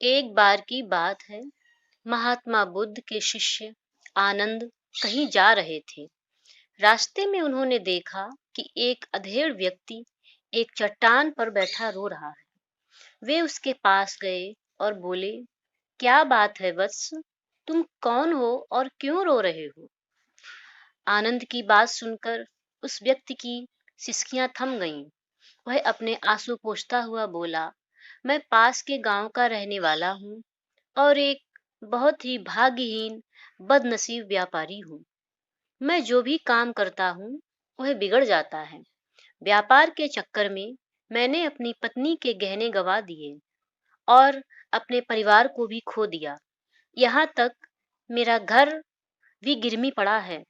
एक बार की बात है। महात्मा बुद्ध के शिष्य आनंद कहीं जा रहे थे। रास्ते में उन्होंने देखा कि एक अधेड़ व्यक्ति एक चट्टान पर बैठा रो रहा है। वे उसके पास गए और बोले, क्या बात है वत्स? तुम कौन हो और क्यों रो रहे हो? आनंद की बात सुनकर उस व्यक्ति की सिसकियां थम गईं। वह अपने आंसू पोंछता हुआ बोला, मैं पास के गांव का रहने वाला हूँ और एक बहुत ही भाग्यहीन बदनसीब व्यापारी हूँ। मैं जो भी काम करता हूँ वह बिगड़ जाता है। व्यापार के चक्कर में मैंने अपनी पत्नी के गहने गवा दिए और अपने परिवार को भी खो दिया। यहाँ तक मेरा घर भी गिरमी पड़ा है।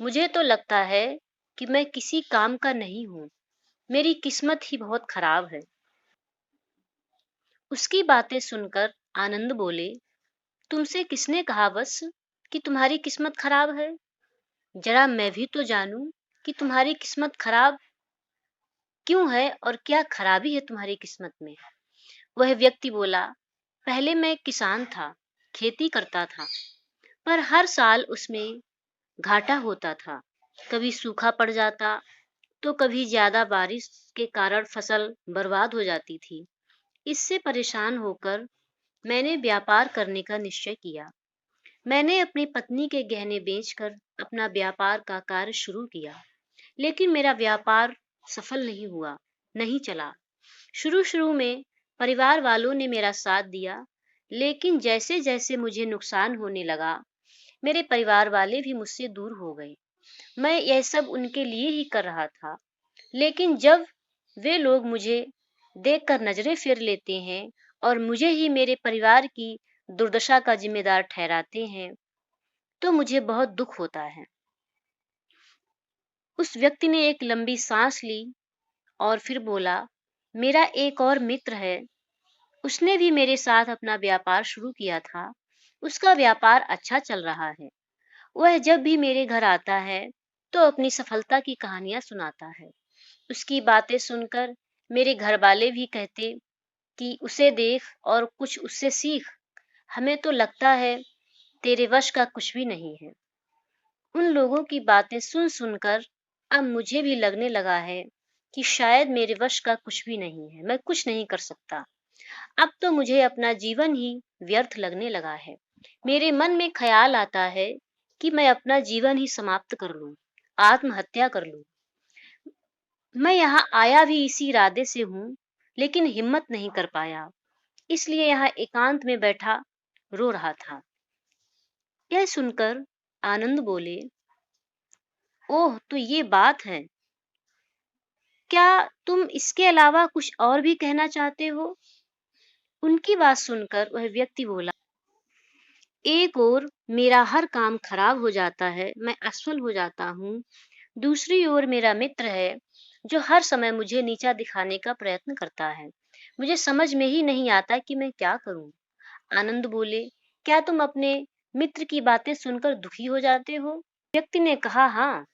मुझे तो लगता है कि मैं किसी काम का नहीं हूँ। मेरी किस्मत ही बहुत खराब है। उसकी बातें सुनकर आनंद बोले, तुमसे किसने कहा बस कि तुम्हारी किस्मत खराब है? जरा मैं भी तो जानूं कि तुम्हारी किस्मत खराब क्यों है और क्या खराबी है तुम्हारी किस्मत में। वह व्यक्ति बोला, पहले मैं किसान था, खेती करता था, पर हर साल उसमें घाटा होता था। कभी सूखा पड़ जाता तो कभी ज्यादा बारिश के कारण फसल बर्बाद हो जाती थी। इससे परेशान होकर मैंने व्यापार करने का निश्चय किया। मैंने अपनी पत्नी के गहने बेचकर अपना व्यापार का कार्य शुरू किया, लेकिन मेरा व्यापार सफल नहीं हुआ, नहीं चला। शुरू शुरू में परिवार वालों ने मेरा साथ दिया, लेकिन जैसे जैसे मुझे नुकसान होने लगा, मेरे परिवार वाले भी मुझसे दूर हो गए। मैं यह सब उनके लिए ही कर रहा था, लेकिन जब वे लोग मुझे देखकर नजरें फेर लेते हैं और मुझे ही मेरे परिवार की दुर्दशा का जिम्मेदार ठहराते हैं, तो मुझे बहुत दुख होता है। उस व्यक्ति ने एक लंबी सांस ली और फिर बोला, मेरा एक और मित्र है। उसने भी मेरे साथ अपना व्यापार शुरू किया था। उसका व्यापार अच्छा चल रहा है। वह जब भी मेरे घर आता है तो अपनी सफलता की कहानियां सुनाता है। उसकी बातें सुनकर मेरे घर वाले भी कहते कि उसे देख और कुछ उससे सीख। हमें तो लगता है तेरे वश का कुछ भी नहीं है। उन लोगों की बातें सुन सुनकर अब मुझे भी लगने लगा है कि शायद मेरे वश का कुछ भी नहीं है, मैं कुछ नहीं कर सकता। अब तो मुझे अपना जीवन ही व्यर्थ लगने लगा है। मेरे मन में ख्याल आता है कि मैं अपना जीवन ही समाप्त कर लूं, आत्महत्या कर लूं। मैं यहाँ आया भी इसी इरादे से हूँ, लेकिन हिम्मत नहीं कर पाया, इसलिए यहाँ एकांत में बैठा रो रहा था। यह सुनकर आनंद बोले, ओह तो ये बात है। क्या तुम इसके अलावा कुछ और भी कहना चाहते हो? उनकी बात सुनकर वह व्यक्ति बोला, एक ओर मेरा हर काम खराब हो जाता है, मैं असफल हो जाता हूँ। दूसरी ओर मेरा मित्र है जो हर समय मुझे नीचा दिखाने का प्रयत्न करता है। मुझे समझ में ही नहीं आता कि मैं क्या करूं। आनंद बोले, क्या तुम अपने मित्र की बातें सुनकर दुखी हो जाते हो? व्यक्ति ने कहा, हाँ,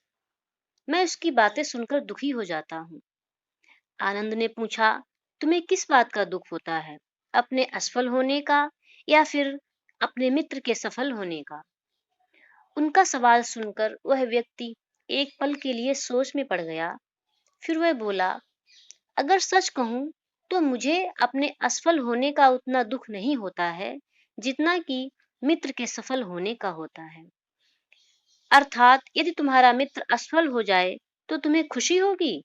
मैं उसकी बातें सुनकर दुखी हो जाता हूँ। आनंद ने पूछा, तुम्हें किस बात का दुख होता है? अपने असफल होने का या फिर अपने मित्र के सफल होने का? उनका सवाल सुनकर वह व्यक्ति एक पल के लिए सोच में पड़ गया। फिर वह बोला, अगर सच कहूं तो मुझे अपने असफल होने का उतना दुख नहीं होता है जितना कि मित्र के सफल होने का होता है। अर्थात यदि तुम्हारा मित्र असफल हो जाए तो तुम्हें खुशी होगी?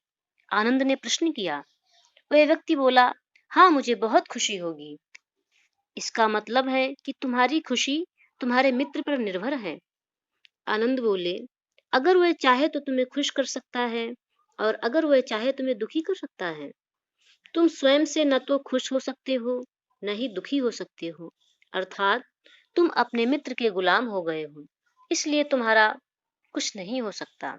आनंद ने प्रश्न किया। वह व्यक्ति बोला, हाँ, मुझे बहुत खुशी होगी। इसका मतलब है कि तुम्हारी खुशी तुम्हारे मित्र पर निर्भर है। आनंद बोले, अगर वह चाहे तो तुम्हें खुश कर सकता है और अगर वह चाहे तुम्हें दुखी कर सकता है। तुम स्वयं से न तो खुश हो सकते हो न ही दुखी हो सकते हो। अर्थात तुम अपने मित्र के गुलाम हो गए हो, इसलिए तुम्हारा कुछ नहीं हो सकता।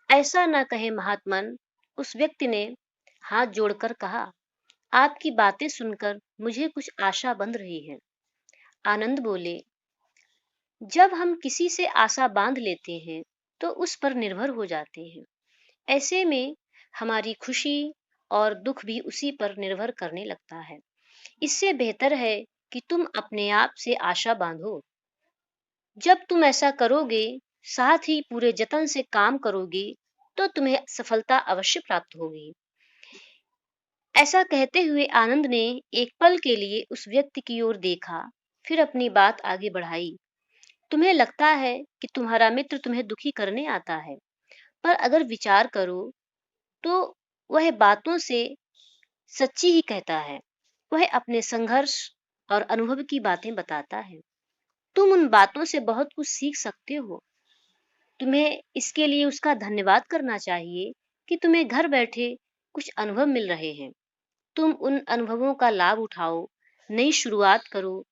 ऐसा न कहे महात्मन, उस व्यक्ति ने हाथ जोड़कर कहा, आपकी बातें सुनकर मुझे कुछ आशा बंध रही है। आनंद बोले, जब हम किसी से आशा बांध लेते हैं तो उस पर निर्भर हो जाते हैं। ऐसे में हमारी खुशी और दुख भी उसी पर निर्भर करने लगता है। इससे बेहतर है कि तुम अपने आप से आशा बांधो। जब तुम ऐसा करोगे, साथ ही पूरे जतन से काम करोगे, तो तुम्हें सफलता अवश्य प्राप्त होगी। ऐसा कहते हुए आनंद ने एक पल के लिए उस व्यक्ति की ओर देखा, फिर अपनी बात आगे बढ़ाई। तुम्हें लगता है कि तुम्हारा मित्र तुम्हें दुखी करने आता है, पर अगर विचार करो तो वह बातों से सच्ची ही कहता है। वह अपने संघर्ष और अनुभव की बातें बताता है। तुम उन बातों से बहुत कुछ सीख सकते हो। तुम्हें इसके लिए उसका धन्यवाद करना चाहिए कि तुम्हें घर बैठे कुछ अनुभव मिल रहे हैं। तुम उन अनुभवों का लाभ उठाओ, नई शुरुआत करो,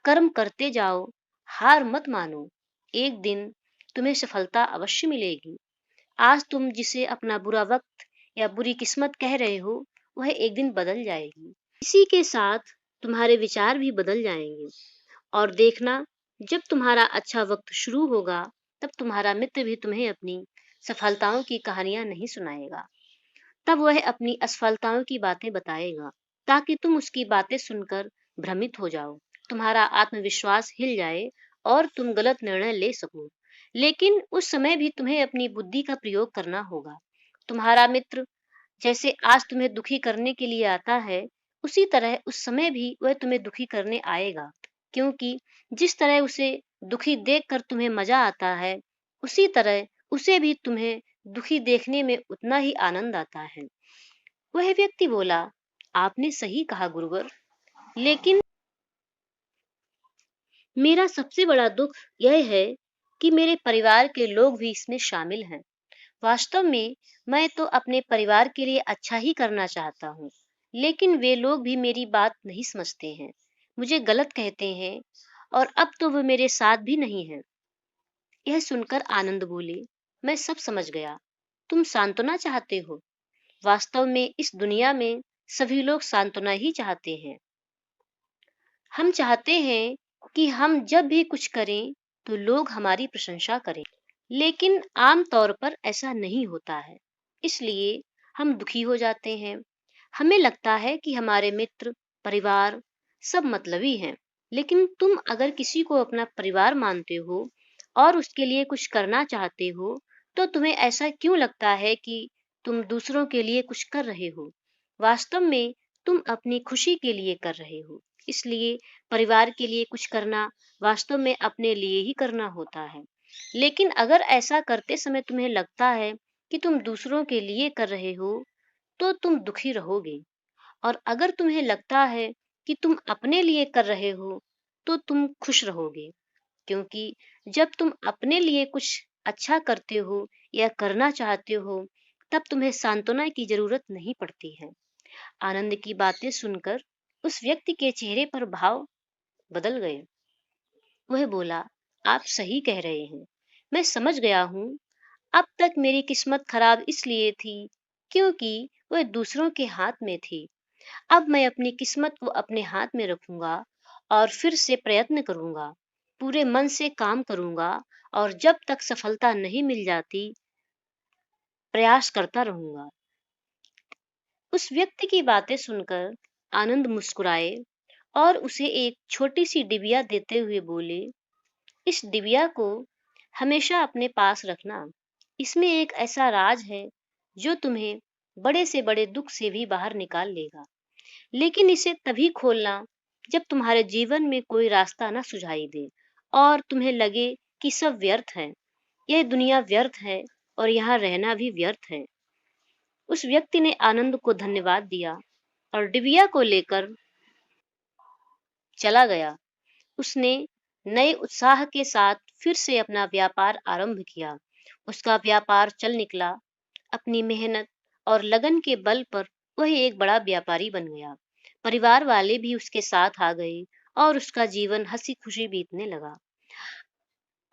कर्म करते जाओ, हार मत मानो। एक दिन तुम्हें सफलता अवश्य मिलेगी। आज तुम जिसे अपना बुरा वक्त या बुरी किस्मत कह रहे हो, वह एक दिन बदल जाएगी। इसी के साथ तुम्हारे विचार भी बदल जाएंगे। और देखना, जब तुम्हारा अच्छा वक्त शुरू होगा, तब तुम्हारा मित्र भी तुम्हें अपनी सफलताओं की कहानियां नहीं सुनाएगा। तब वह अपनी असफलताओं की बातें बताएगा, ताकि तुम उसकी बातें सुनकर भ्रमित हो जाओ, तुम्हारा आत्मविश्वास हिल जाए और तुम गलत निर्णय ले सको। लेकिन उस समय भी तुम्हें अपनी बुद्धि का प्रयोग करना होगा। तुम्हारा मित्र जैसे आज तुम्हें दुखी करने के लिए आता है, उसी तरह उस समय भी वह तुम्हें दुखी करने आएगा। क्योंकि जिस तरह उसे दुखी देखकर तुम्हें मजा आता है, उसी तरह उसे भी तुम्हें दुखी देखने में उतना ही आनंद आता है। वह व्यक्ति बोला, आपने सही कहा गुरुवर, लेकिन मेरा सबसे बड़ा दुख यह है कि मेरे परिवार के लोग भी इसमें शामिल हैं। वास्तव में मैं तो अपने परिवार के लिए अच्छा ही करना चाहता हूँ, लेकिन वे लोग भी मेरी बात नहीं समझते हैं, मुझे गलत कहते हैं, और अब तो वे मेरे साथ भी नहीं हैं। यह सुनकर आनंद बोले, मैं सब समझ गया। तुम सांत्वना चाहते हो। वास्तव में इस दुनिया में सभी लोग सांत्वना ही चाहते हैं। हम चाहते हैं कि हम जब भी कुछ करें तो लोग हमारी प्रशंसा करें, लेकिन आम तौर पर ऐसा नहीं होता है। इसलिए हम दुखी हो जाते हैं। हमें लगता है कि हमारे मित्र, परिवार सब मतलबी हैं। लेकिन तुम अगर किसी को अपना परिवार मानते हो और उसके लिए कुछ करना चाहते हो, तो तुम्हें ऐसा क्यों लगता है कि तुम दूसरों के लिए कुछ कर रहे हो? वास्तव में तुम अपनी खुशी के लिए कर रहे हो। इसलिए परिवार के लिए कुछ करना वास्तव में अपने लिए ही करना होता है। लेकिन अगर ऐसा करते समय तुम्हें लगता है कि तुम दूसरों के लिए कर रहे हो, तो तुम दुखी रहोगे। और अगर तुम्हें लगता है कि तुम अपने लिए कर रहे हो, तो तुम खुश रहोगे। क्योंकि जब तुम अपने लिए कुछ अच्छा करते हो या करना चाहते हो, तब तुम्हें सांत्वना की जरूरत नहीं पड़ती है। आनंद की बातें सुनकर उस व्यक्ति के चेहरे पर भाव बदल गए। वह बोला, आप सही कह रहे हैं। मैं समझ गया हूँ। अब तक मेरी किस्मत खराब इसलिए थी क्योंकि वह दूसरों के हाथ में थी। अब मैं अपनी किस्मत को अपने हाथ में रखूंगा और फिर से प्रयत्न करूंगा, पूरे मन से काम करूंगा, और जब तक सफलता नहीं मिल जाती, प्रयास करता रहूंगा। उस व्यक्ति की बातें सुनकर आनंद मुस्कुराए और उसे एक छोटी सी डिबिया देते हुए बोले, इस डिबिया को हमेशा अपने पास रखना। इसमें एक ऐसा राज है जो तुम्हें बड़े से बड़े दुख से भी बाहर निकाल लेगा। लेकिन इसे तभी खोलना जब तुम्हारे जीवन में कोई रास्ता न सुझाई दे और तुम्हें लगे कि सब व्यर्थ है। यह दुनिया व्यर्थ है और यहाँ रहना भी व्यर्थ है। उस व्यक्ति ने आनंद को धन्यवाद दिया और डिबिया को लेकर चला गया। उसने नए उत्साह के साथ फिर से अपना व्यापार आरंभ किया। उसका व्यापार चल निकला। अपनी मेहनत और लगन के बल पर वह एक बड़ा व्यापारी बन गया। परिवार वाले भी उसके साथ आ गए और उसका जीवन हंसी खुशी बीतने लगा।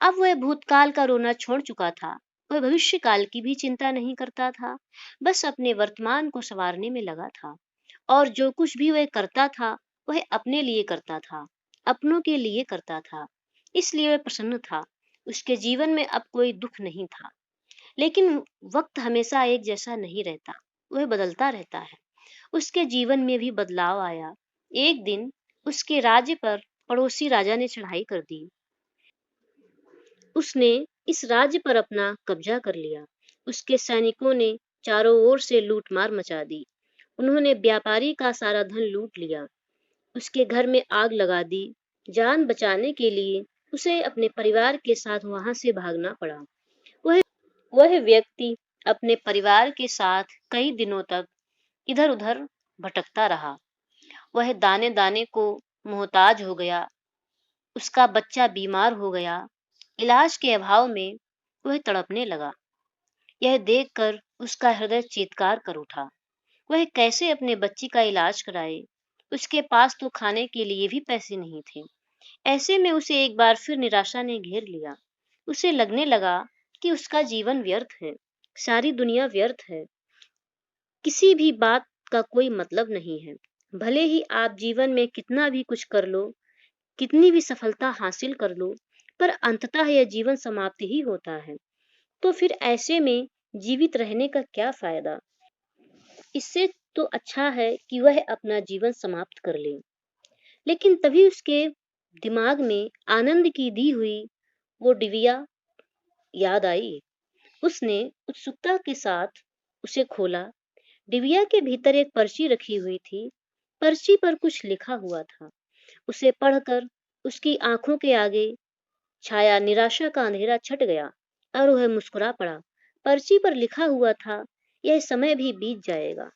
अब वह भूतकाल का रोना छोड़ चुका था। वह भविष्य काल की भी चिंता नहीं करता था, बस अपने वर्तमान को संवारने में लगा था। और जो कुछ भी वह करता था, वह अपने लिए करता था, अपनों के लिए करता था। इसलिए वह प्रसन्न था। उसके जीवन में अब कोई दुख नहीं था। लेकिन वक्त हमेशा एक जैसा नहीं रहता, वह बदलता रहता है। उसके जीवन में भी बदलाव आया। एक दिन उसके राज्य पर पड़ोसी राजा ने चढ़ाई कर दी। उसने इस राज्य पर अपना कब्जा कर लिया। उसके सैनिकों ने चारों ओर से लूटमार मचा दी। उन्होंने व्यापारी का सारा धन लूट लिया। उसके घर में आग लगा दी। जान बचाने के लिए उसे अपने परिवार के साथ वहां से भागना पड़ा। वह वह व्यक्ति अपने परिवार के साथ कई दिनों तक इधर-उधर भटकता रहा। वह दाने-दाने को मोहताज हो गया। उसका बच्चा बीमार हो गया। इलाज के अभाव में वह तड़पने लगा। यह देखकर उसका हृदय चीत्कार कर उठा। वह कैसे अपने बच्चे का इलाज कराए? उसके पास तो खाने के लिए भी पैसे नहीं थे। ऐसे में उसे एक बार फिर निराशा ने घेर लिया। उसे लगने लगा कि उसका जीवन व्यर्थ है, सारी दुनिया व्यर्थ है, किसी भी बात का कोई मतलब नहीं है। भले ही आप जीवन में कितना भी कुछ कर लो, कितनी भी सफलता हासिल कर लो, पर अंततः यह जीवन समाप्त ही होता है। तो फिर ऐसे में जीवित रहने का क्या फायदा? इससे तो अच्छा है कि वह अपना जीवन समाप्त कर ले। लेकिन तभी उसके दिमाग में आनंद की दी हुई वो डिबिया याद आई। उसने उत्सुकता के साथ उसे खोला। डिबिया के भीतर एक पर्ची रखी हुई थी। पर्ची पर कुछ लिखा हुआ था। उसे पढ़कर उसकी आंखों के आगे छाया निराशा का अंधेरा छट गया और वह मुस्कुरा पड़ा। पर्ची पर लिखा हुआ था, यह समय भी बीत जाएगा।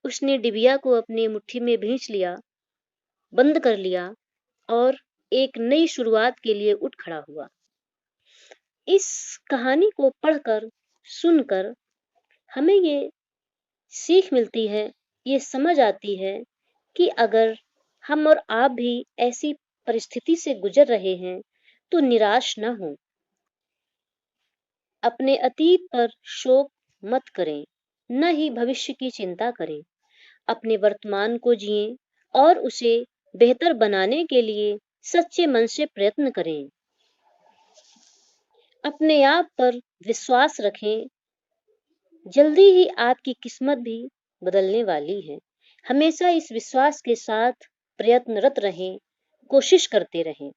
उसने डिबिया को अपनी मुट्ठी में भींच लिया, बंद कर लिया और एक नई शुरुआत के लिए उठ खड़ा हुआ। इस कहानी को पढ़कर, सुनकर हमें ये सीख मिलती है, ये समझ आती है कि अगर हम और आप भी ऐसी परिस्थिति से गुजर रहे हैं, तो निराश न हों। अपने अतीत पर शोक मत करें, न ही भविष्य की चिंता करें। अपने वर्तमान को जिएं और उसे बेहतर बनाने के लिए सच्चे मन से प्रयत्न करें। अपने आप पर विश्वास रखें। जल्दी ही आपकी किस्मत भी बदलने वाली है। हमेशा इस विश्वास के साथ प्रयत्नरत रहें, कोशिश करते रहें।